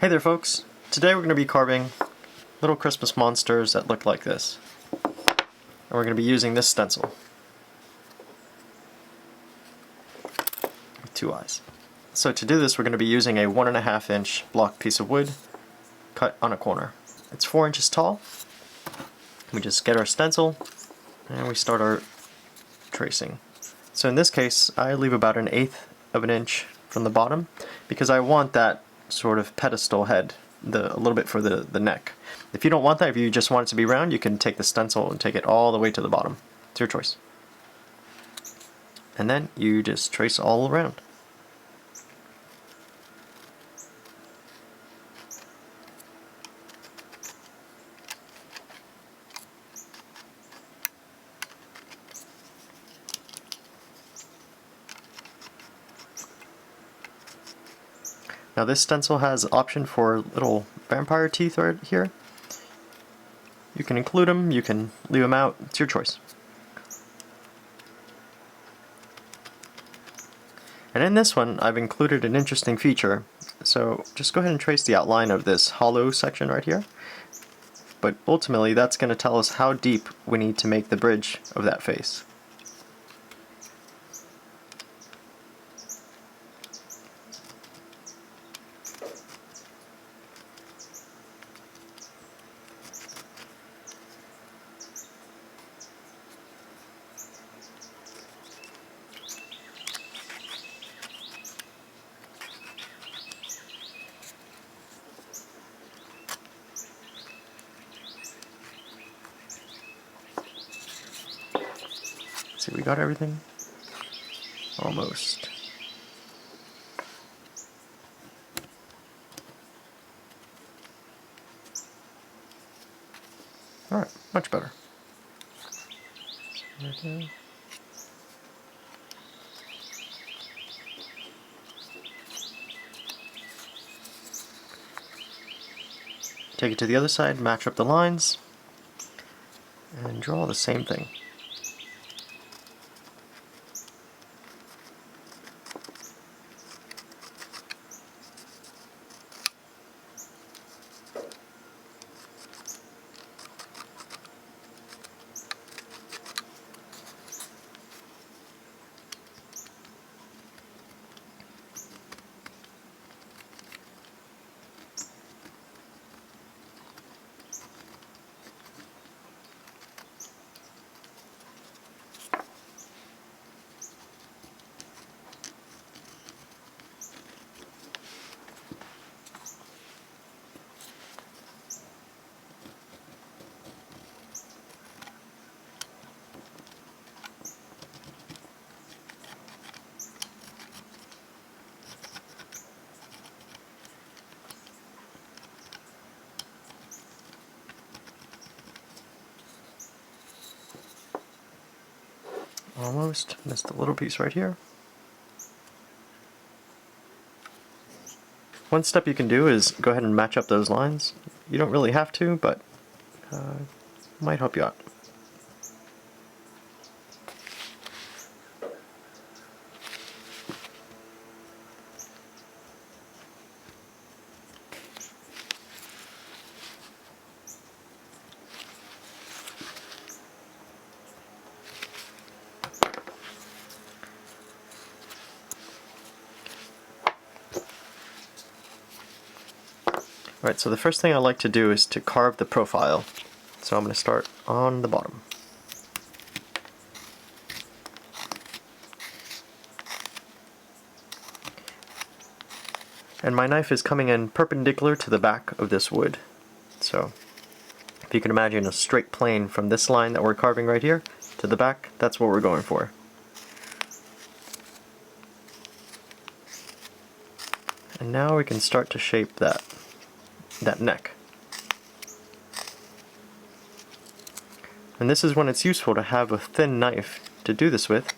Hey there folks, today we're going to be carving little Christmas monsters that look like this. And we're going to be using this stencil with two eyes. So to do this we're going to be using a 1.5 inch block piece of wood cut on a corner. It's 4 inches tall. We just get our stencil and we start our tracing. So in this case I leave about 1/8 of an inch from the bottom because I want that sort of pedestal head, a little bit for the neck. If you don't want that, if you just want it to be round, you can take the stencil and take it all the way to the bottom. It's your choice. And then you just trace all around. Now this stencil has option for little vampire teeth right here. You can include them, you can leave them out, it's your choice. And in this one I've included an interesting feature, so just go ahead and trace the outline of this hollow section right here. But ultimately that's going to tell us how deep we need to make the bridge of that face. See, we got everything? Almost. Alright, much better. Okay. Take it to the other side, match up the lines, and draw the same thing. Almost missed a little piece right here. One step you can do is go ahead and match up those lines. You don't really have to, but might help you out. Alright, so the first thing I like to do is to carve the profile. So I'm going to start on the bottom. And my knife is coming in perpendicular to the back of this wood. So if you can imagine a straight plane from this line that we're carving right here to the back, that's what we're going for. And now we can start to shape that neck. And this is when it's useful to have a thin knife to do this with,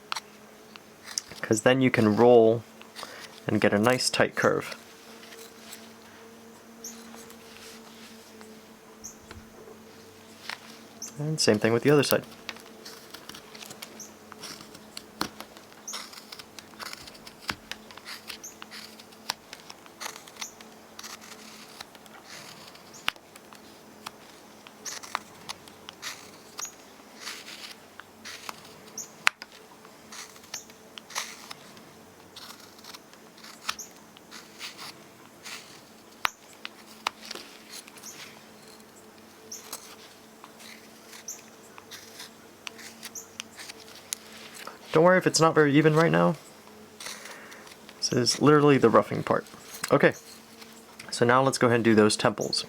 because then you can roll and get a nice tight curve. And same thing with the other side. Don't worry if it's not very even right now. This is literally the roughing part. Okay, so now let's go ahead and do those temples.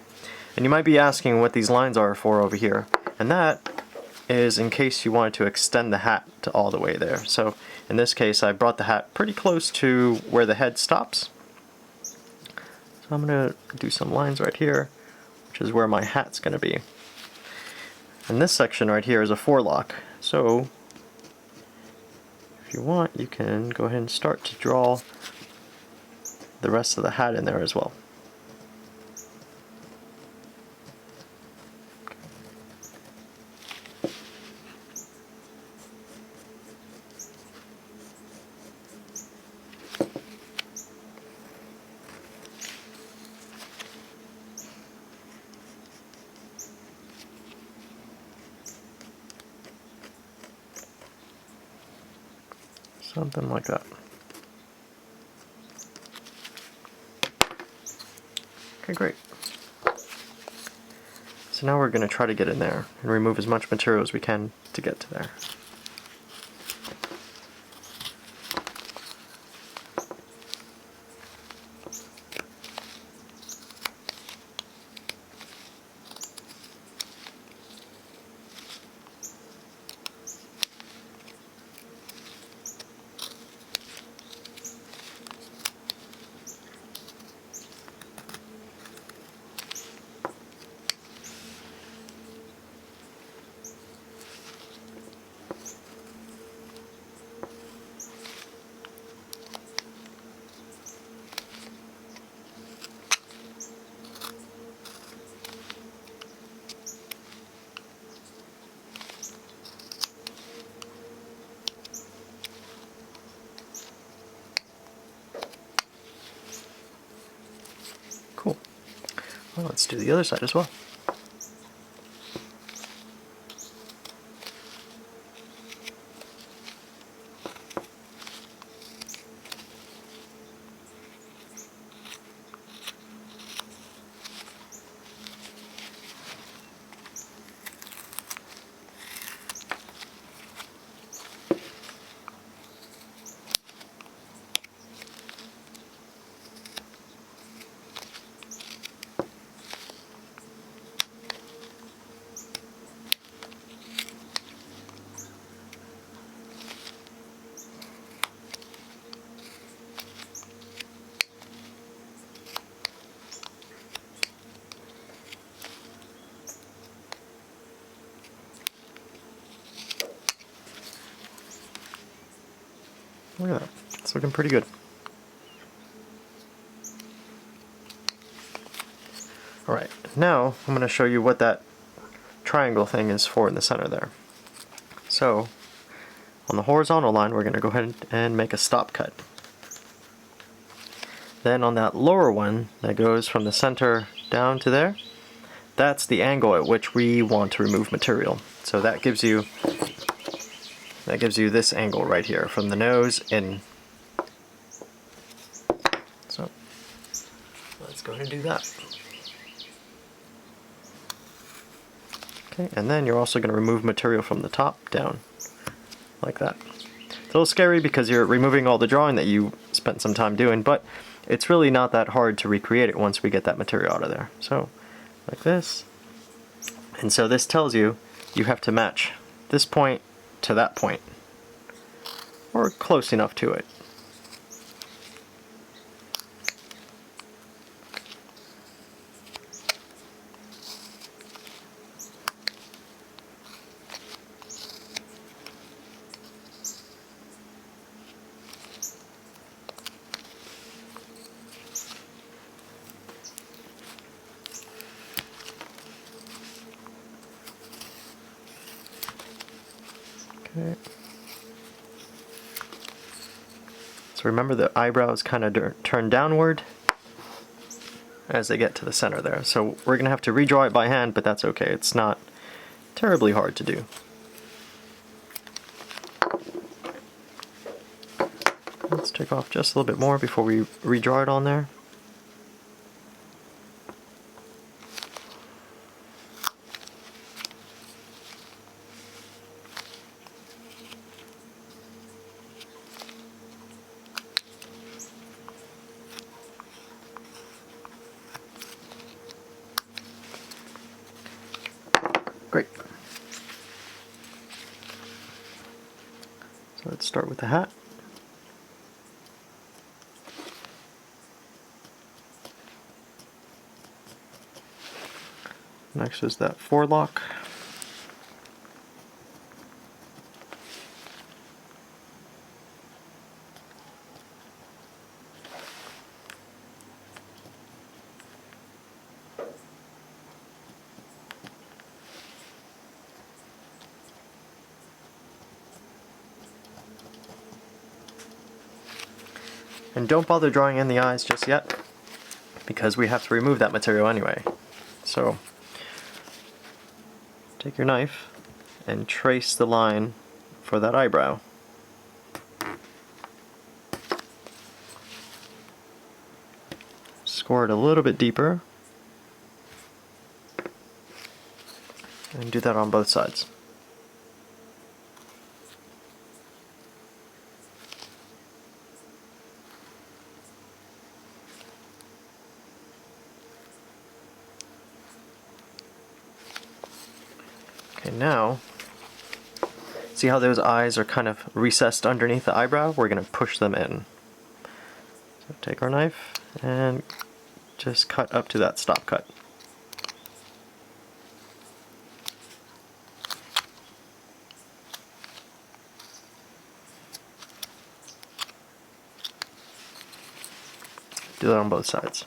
And you might be asking what these lines are for over here. And that is in case you wanted to extend the hat to all the way there. So in this case, I brought the hat pretty close to where the head stops. So I'm going to do some lines right here, which is where my hat's going to be. And this section right here is a forelock. So if you want, you can go ahead and start to draw the rest of the hat in there as well. Something like that. Okay, great. So now we're going to try to get in there and remove as much material as we can to get to there. Cool. Well, let's do the other side as well. Look at that. It's looking pretty good. Alright, now I'm going to show you what that triangle thing is for in the center there. So, on the horizontal line, we're going to go ahead and make a stop cut. Then on that lower one that goes from the center down to there, that's the angle at which we want to remove material. So that gives you this angle right here from the nose in. So let's go ahead and do that. Okay, and then you're also going to remove material from the top down, like that. It's a little scary because you're removing all the drawing that you spent some time doing, but it's really not that hard to recreate it once we get that material out of there. So, like this. And so this tells you you have to match this point to that point, or close enough to it. Okay. So remember the eyebrows kind of turn downward as they get to the center there. So we're going to have to redraw it by hand, but that's okay. It's not terribly hard to do. Let's take off just a little bit more before we redraw it on there. Great. So let's start with the hat. Next is that forelock. And don't bother drawing in the eyes just yet, because we have to remove that material anyway. So take your knife and trace the line for that eyebrow. Score it a little bit deeper, and do that on both sides. Okay, now, see how those eyes are kind of recessed underneath the eyebrow? We're going to push them in. So take our knife and just cut up to that stop cut. Do that on both sides.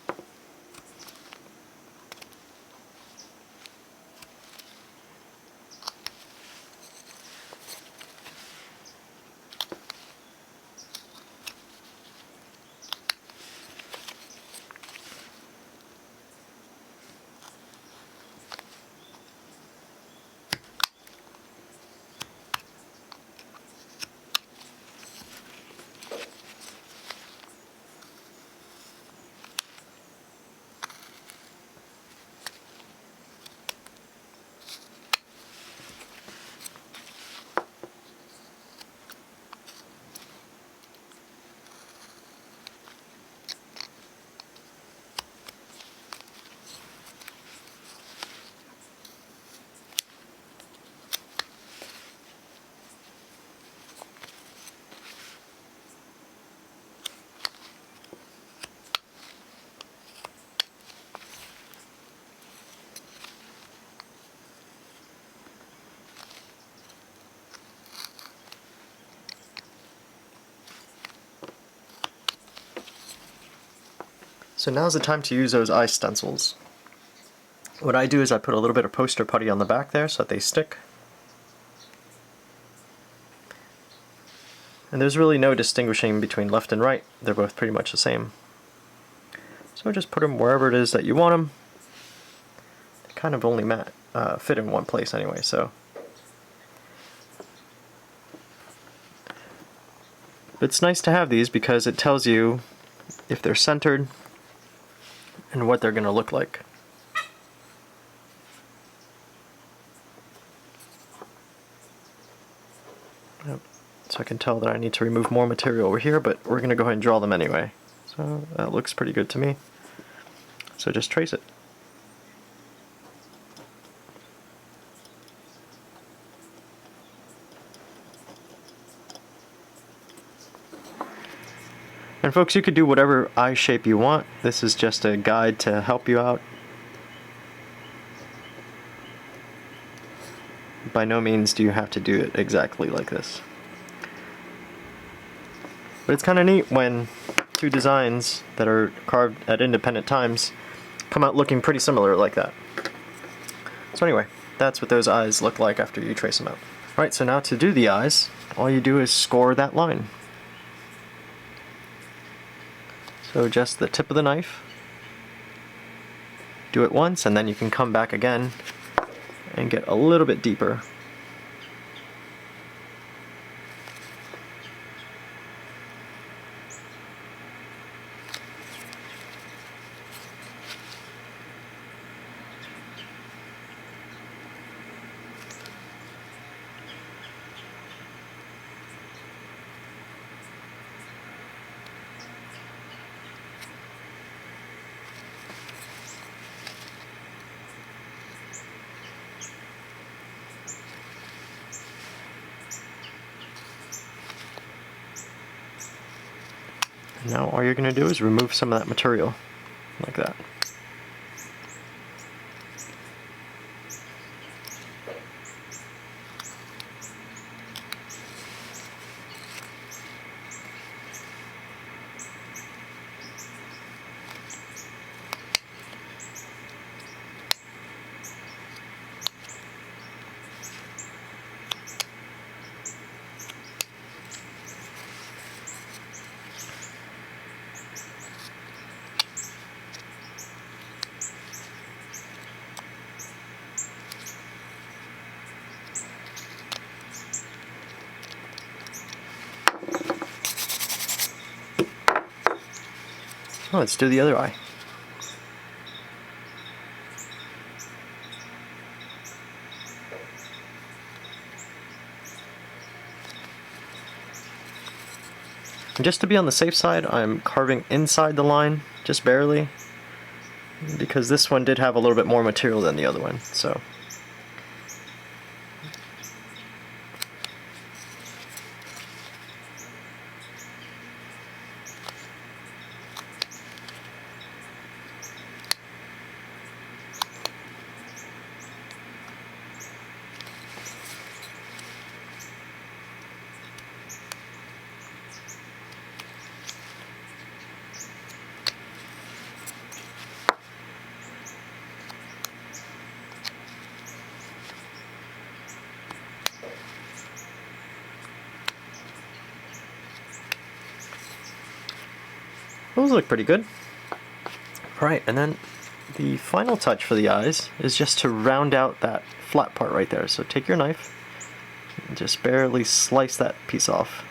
So now's the time to use those eye stencils. What I do is I put a little bit of poster putty on the back there so that they stick. And there's really no distinguishing between left and right. They're both pretty much the same. So just put them wherever it is that you want them. They kind of only fit in one place anyway, so. But it's nice to have these because it tells you if they're centered and what they're going to look like. Yep. So I can tell that I need to remove more material over here, but we're going to go ahead and draw them anyway. So that looks pretty good to me. So just trace it. And folks, you could do whatever eye shape you want. This is just a guide to help you out. By no means do you have to do it exactly like this. But it's kind of neat when two designs that are carved at independent times come out looking pretty similar like that. So anyway, that's what those eyes look like after you trace them out. Alright, so now to do the eyes, all you do is score that line. So just the tip of the knife, do it once, and then you can come back again and get a little bit deeper. Now all you're going to do is remove some of that material, like that. Oh, let's do the other eye. And just to be on the safe side, I'm carving inside the line, just barely, because this one did have a little bit more material than the other one, so. Those look pretty good. Right, and then the final touch for the eyes is just to round out that flat part right there. So take your knife and just barely slice that piece off.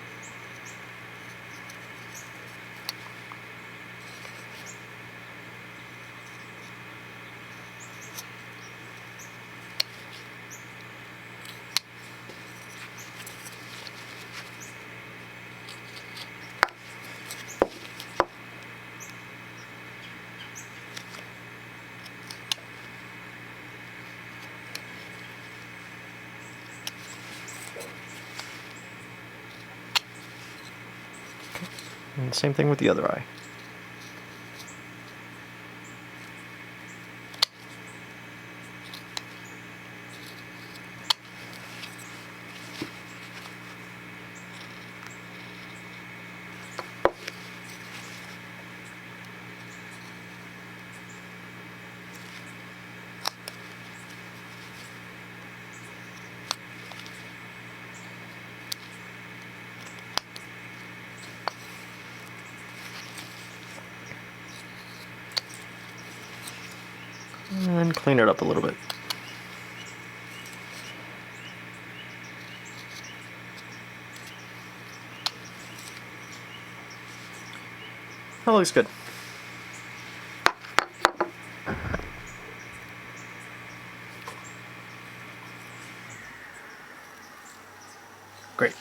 And same thing with the other eye. And clean it up a little bit. That looks good. Great.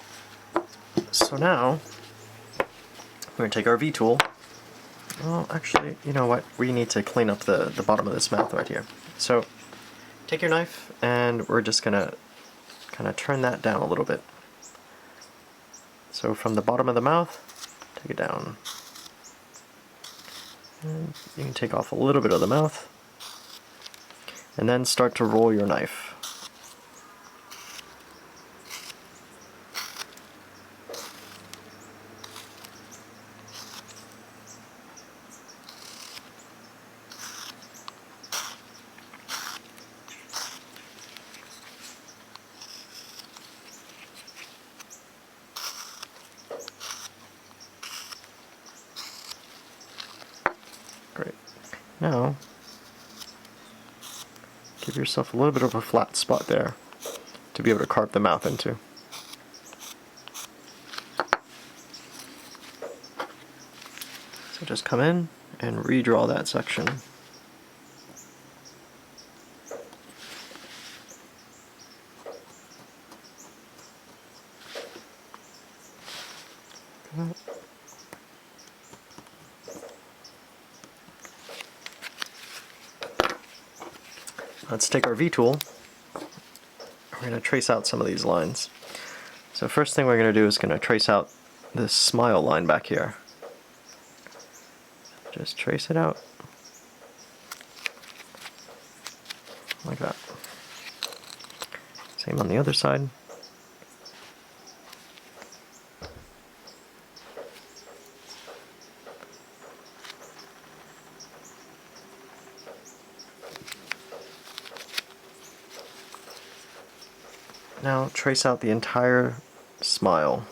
So now we're going to take our V tool. Well, actually, you know what? We need to clean up the bottom of this mouth right here. So take your knife and we're just going to kind of turn that down a little bit. So from the bottom of the mouth, take it down. And you can take off a little bit of the mouth. And then start to roll your knife. Great. Now, give yourself a little bit of a flat spot there to be able to carve the mouth into. So just come in and redraw that section. Let's take our V tool. We're going to trace out some of these lines. So first thing we're going to do is going to trace out this smile line back here. Just trace it out. Like that. Same on the other side. Now trace out the entire smile.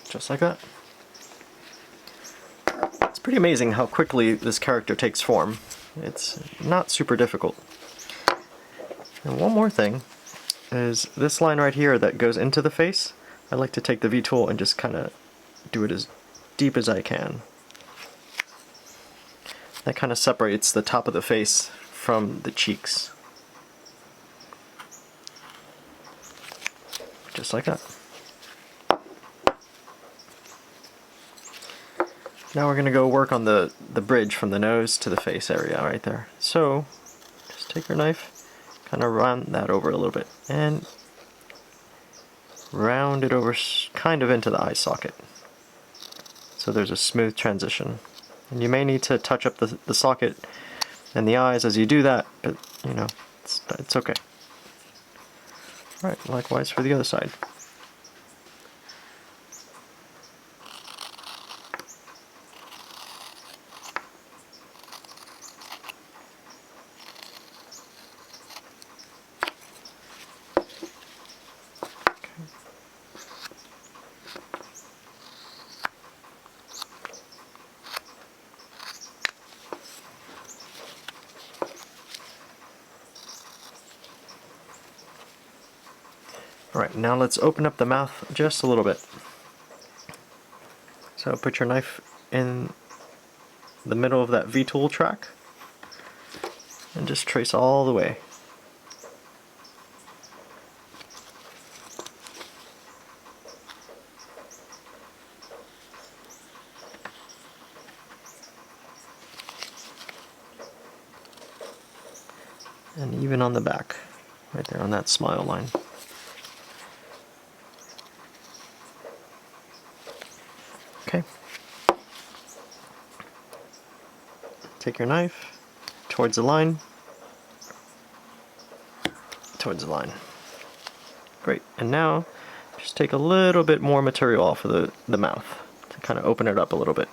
Just like that. It's pretty amazing how quickly this character takes form. It's not super difficult. And one more thing is this line right here that goes into the face. I like to take the V tool and just kind of do it as deep as I can. That kind of separates the top of the face from the cheeks. Just like that. Now we're going to go work on the bridge from the nose to the face area right there. So just take your knife, kind of round that over a little bit, and round it over kind of into the eye socket. So there's a smooth transition. And you may need to touch up the socket and the eyes as you do that, but you know, it's okay. Alright, likewise for the other side. Alright, now let's open up the mouth just a little bit. So put your knife in the middle of that V-tool track and just trace all the way. And even on the back, right there on that smile line. Okay. Take your knife towards the line. Towards the line. Great. And now just take a little bit more material off of the mouth to kind of open it up a little bit.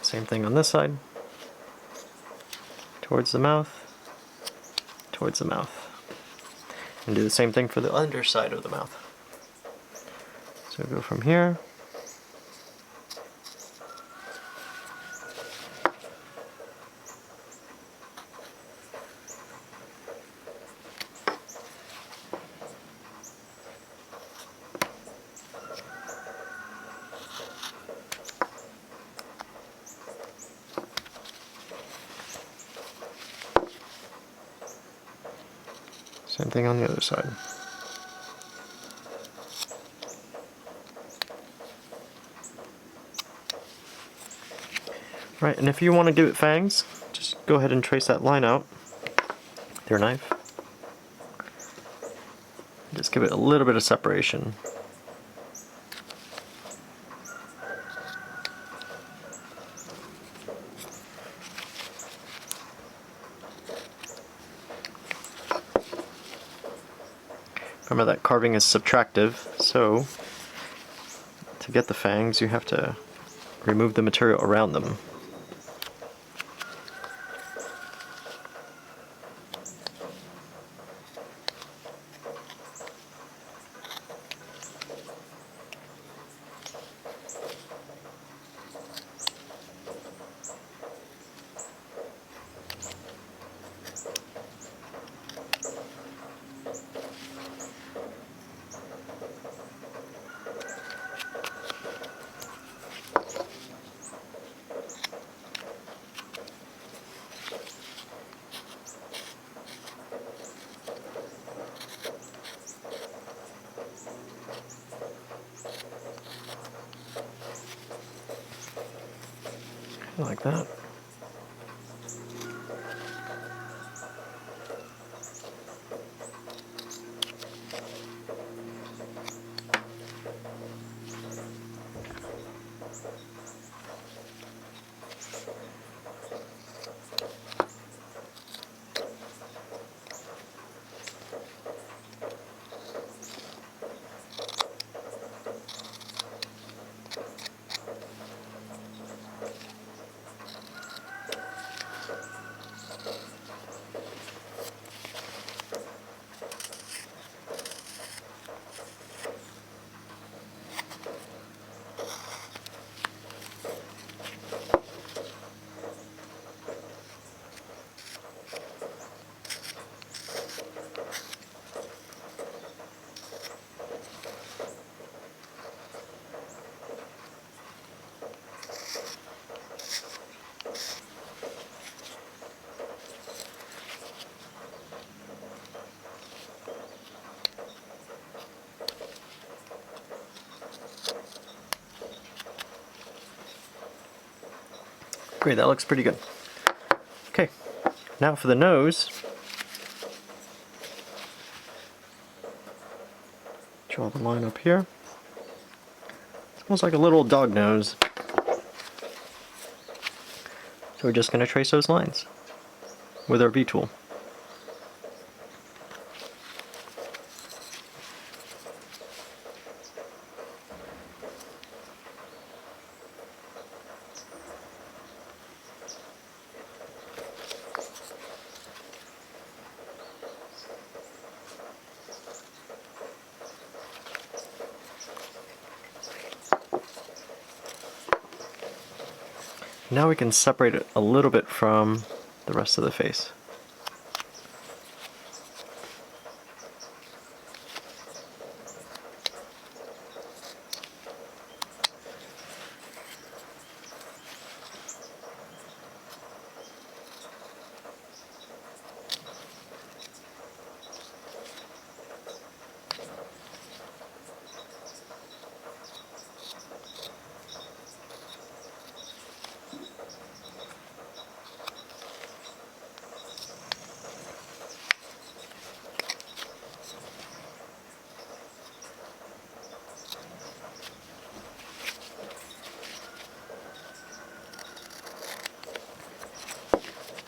Same thing on this side. Towards the mouth. Towards the mouth. And do the same thing for the underside of the mouth. So go from here. Same thing on the other side. Right, and if you want to give it fangs, just go ahead and trace that line out with your knife. Just give it a little bit of separation. Remember that carving is subtractive, so to get the fangs you have to remove the material around them. like that. Great, that looks pretty good. Okay, now for the nose. Draw the line up here. It's almost like a little dog nose. So we're just going to trace those lines with our V-tool. Now we can separate it a little bit from the rest of the face.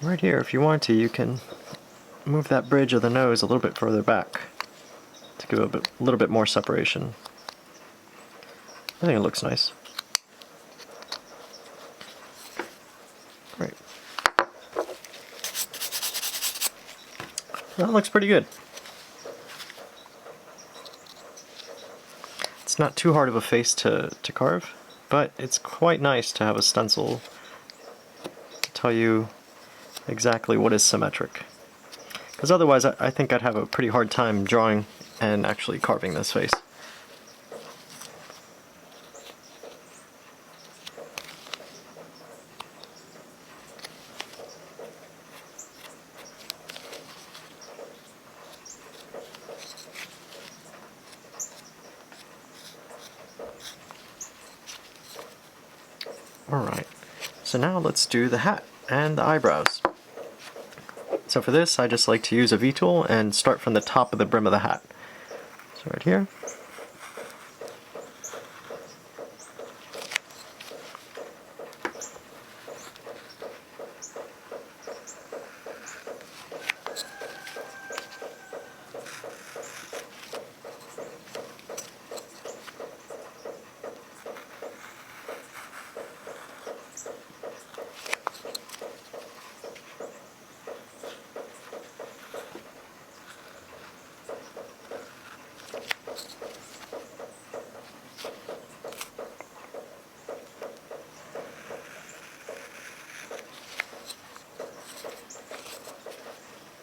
Right here, if you want to, you can move that bridge of the nose a little bit further back to give a little bit more separation. I think it looks nice. Great. That looks pretty good. It's not too hard of a face to carve, but it's quite nice to have a stencil to tell you exactly what is symmetric. Because otherwise I think I'd have a pretty hard time drawing and actually carving this face. Alright, so now let's do the hat and the eyebrows. So for this, I just like to use a V-tool and start from the top of the brim of the hat. So right here.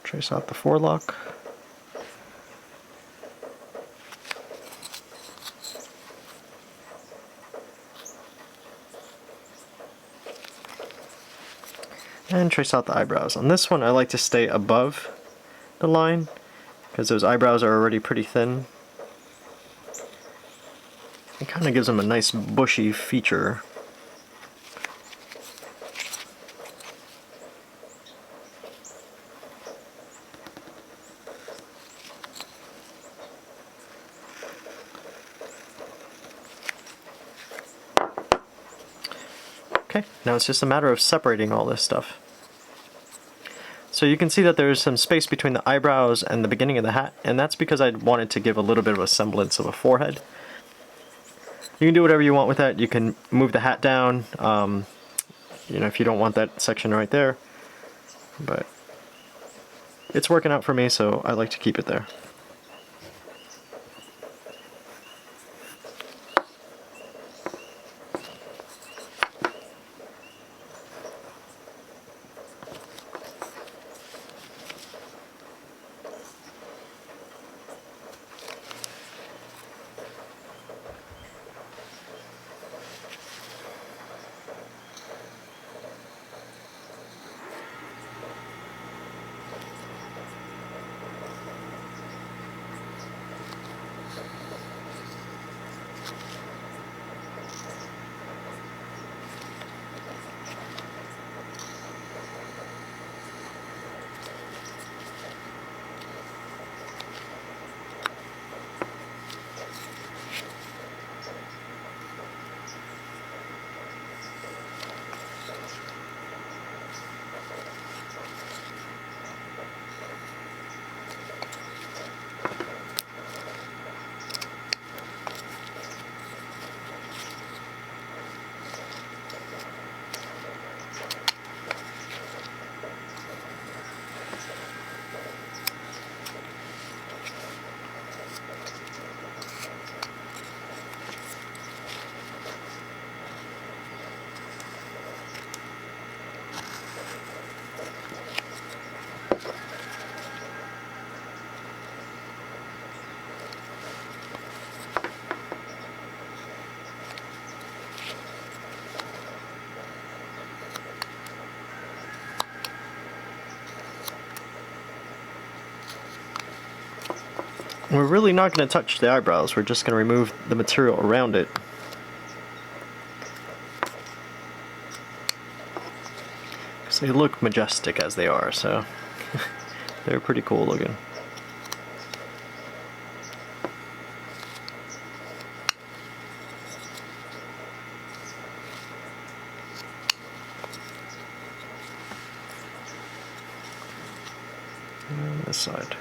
Trace out the forelock. And trace out the eyebrows. On this one I like to stay above the line because those eyebrows are already pretty thin. It kind of gives them a nice bushy feature. Okay, now it's just a matter of separating all this stuff. So you can see that there's some space between the eyebrows and the beginning of the hat, and that's because I wanted to give a little bit of a semblance of a forehead. You can do whatever you want with that. You can move the hat down, you know, if you don't want that section right there. But it's working out for me, so I like to keep it there. We're really not going to touch the eyebrows, we're just going to remove the material around it. Because they look majestic as they are, so they're pretty cool looking. And this side.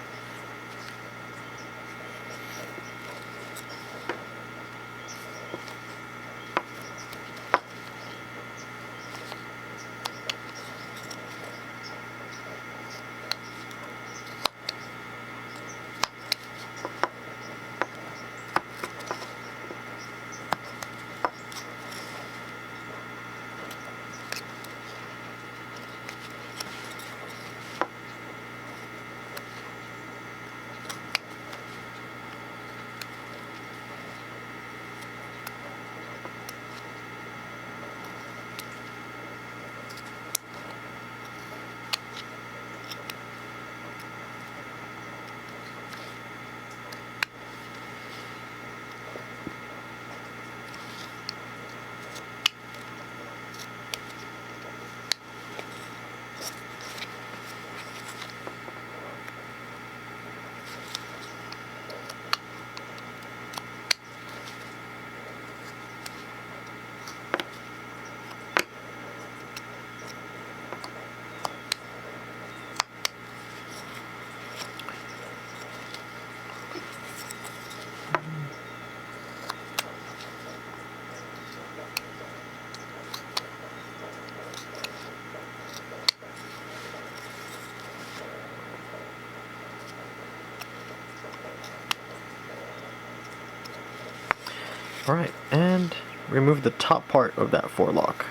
Alright, and remove the top part of that forelock.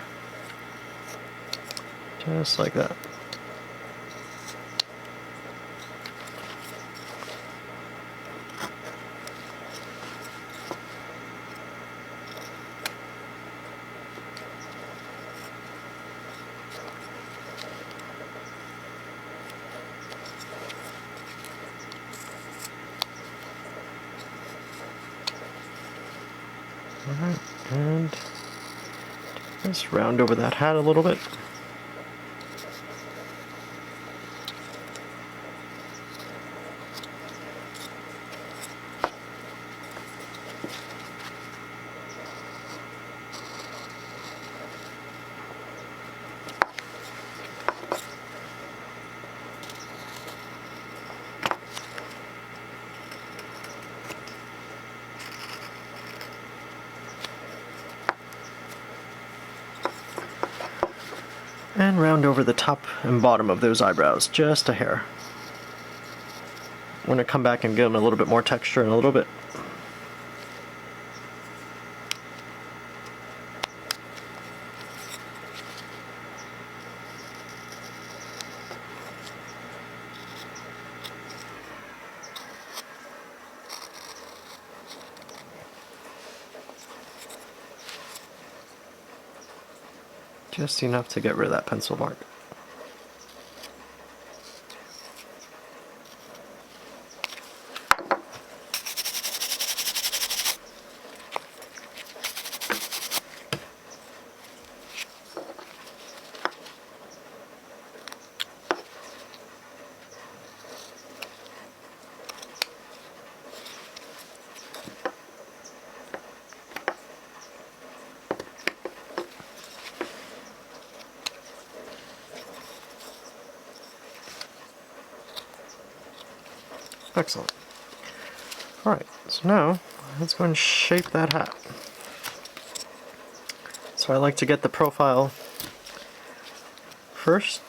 Just like that. Alright, and just round over that hat a little bit. And round over the top and bottom of those eyebrows, just a hair. We're going to come back and give them a little bit more texture in a little bit. Just enough to get rid of that pencil mark. Excellent. Alright, so now let's go and shape that hat. So I like to get the profile first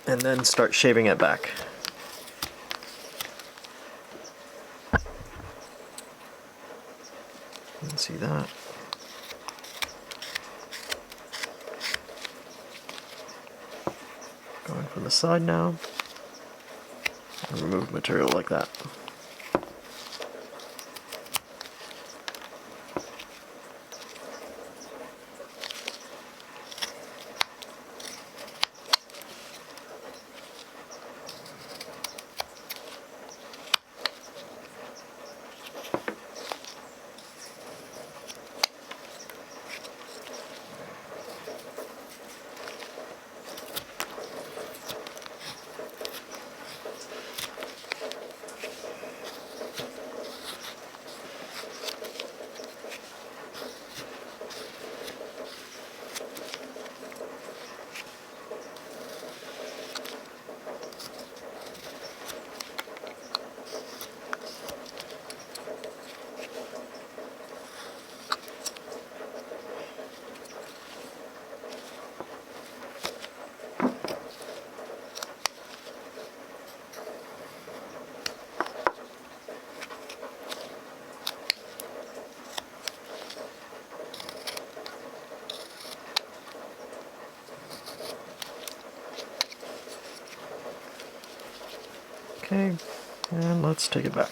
and then start shaping it back. You can see that. Going from the side now. And remove material like that. Okay, and let's take it back.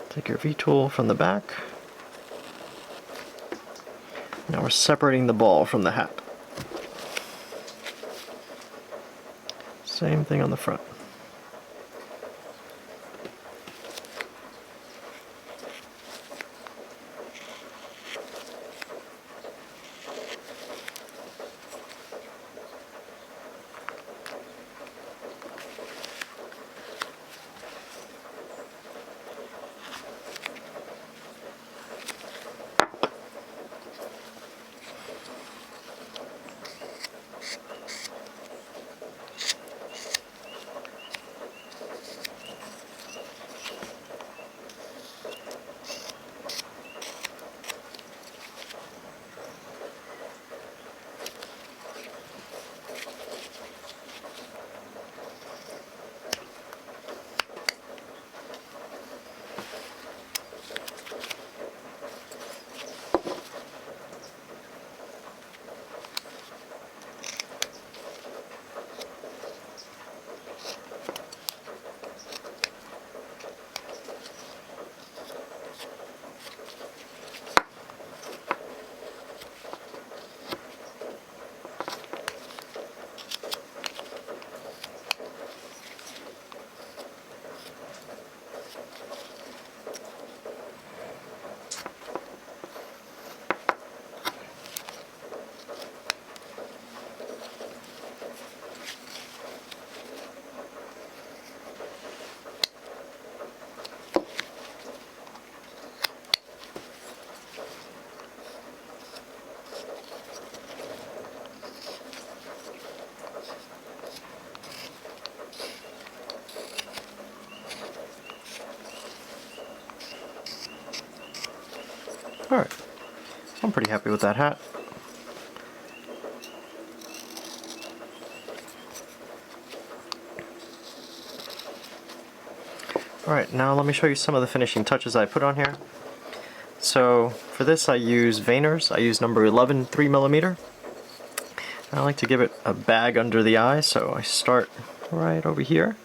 Take your V-tool from the back. Now we're separating the ball from the hat. Same thing on the front. Alright, I'm pretty happy with that hat. Alright, now let me show you some of the finishing touches I put on here. So for this I use veiners. I use number 11 3mm. I like to give it a bag under the eye, so I start right over here.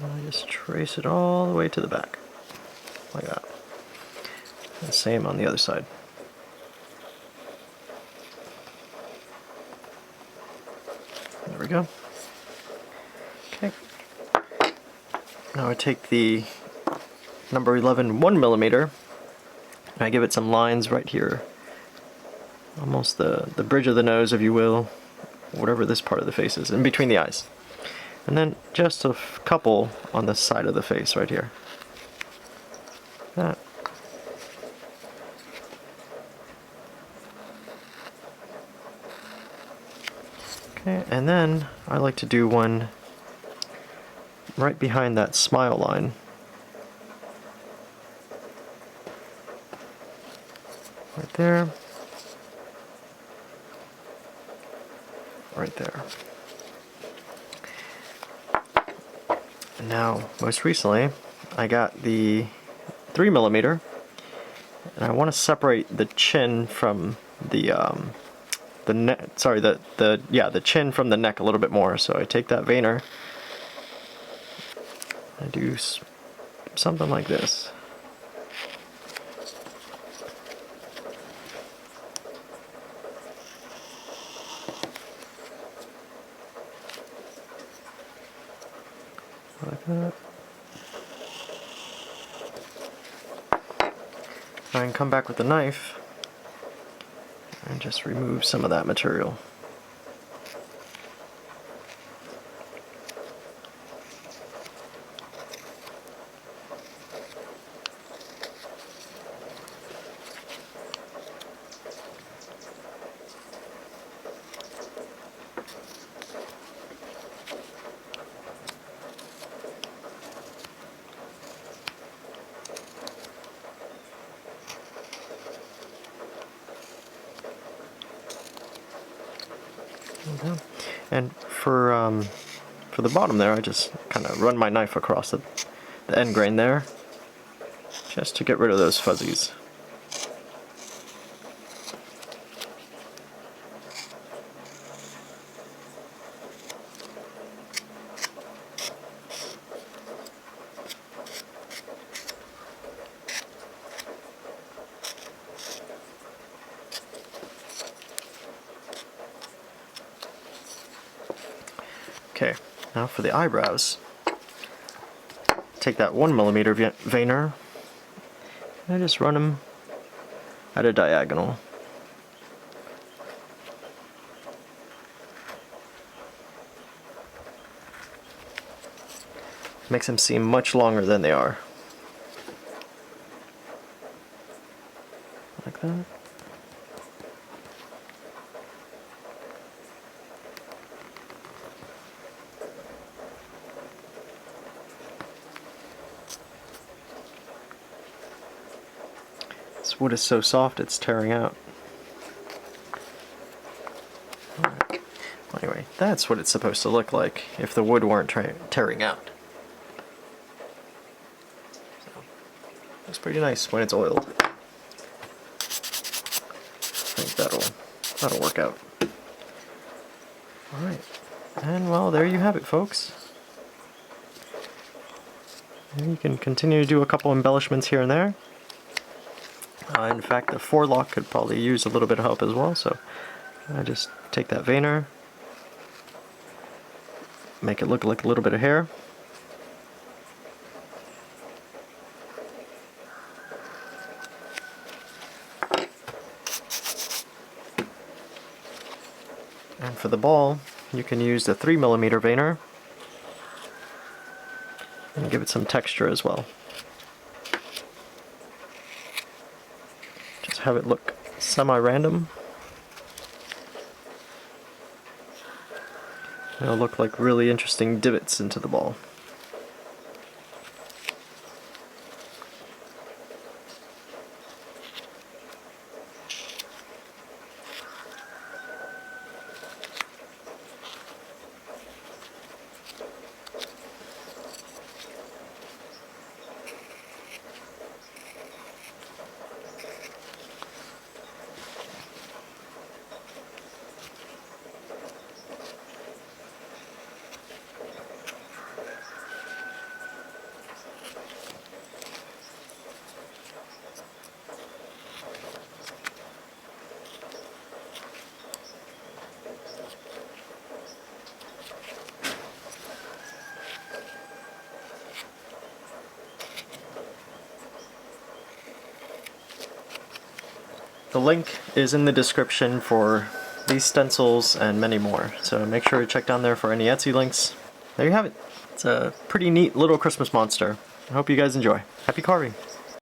And I just trace it all the way to the back, like that. And same on the other side. There we go. Okay. Now I take the number 11 1mm, and I give it some lines right here. Almost the bridge of the nose, if you will, whatever this part of the face is, in between the eyes. And then just a couple on the side of the face right here. That. Okay, and then I like to do one right behind that smile line. Right there. Right there. And now, most recently, I got the 3mm, and I want to separate the chin from the neck. Sorry, the chin from the neck a little bit more. So I take that veiner. I do something like this. Like that. I can come back with the knife and just remove some of that material. Okay. And for the bottom there, I just kind of run my knife across the end grain there, just to get rid of those fuzzies. Okay, now for the eyebrows, take that 1mm veiner, and I just run them at a diagonal. Makes them seem much longer than they are. Like that. This wood is so soft it's tearing out. Alright. Anyway, that's what it's supposed to look like if the wood weren't tearing out. So, looks pretty nice when it's oiled. I think that'll work out. Alright. And well, there you have it, folks. And you can continue to do a couple embellishments here and there. In fact, the forelock could probably use a little bit of help as well, so I just take that veiner, make it look like a little bit of hair. And for the ball, you can use the 3mm veiner and give it some texture as well. Just have it look semi-random. It'll look like really interesting divots into the ball. The link is in the description for these stencils and many more, so make sure to check down there for any Etsy links. There you have it. It's a pretty neat little Christmas monster. I hope you guys enjoy. Happy carving!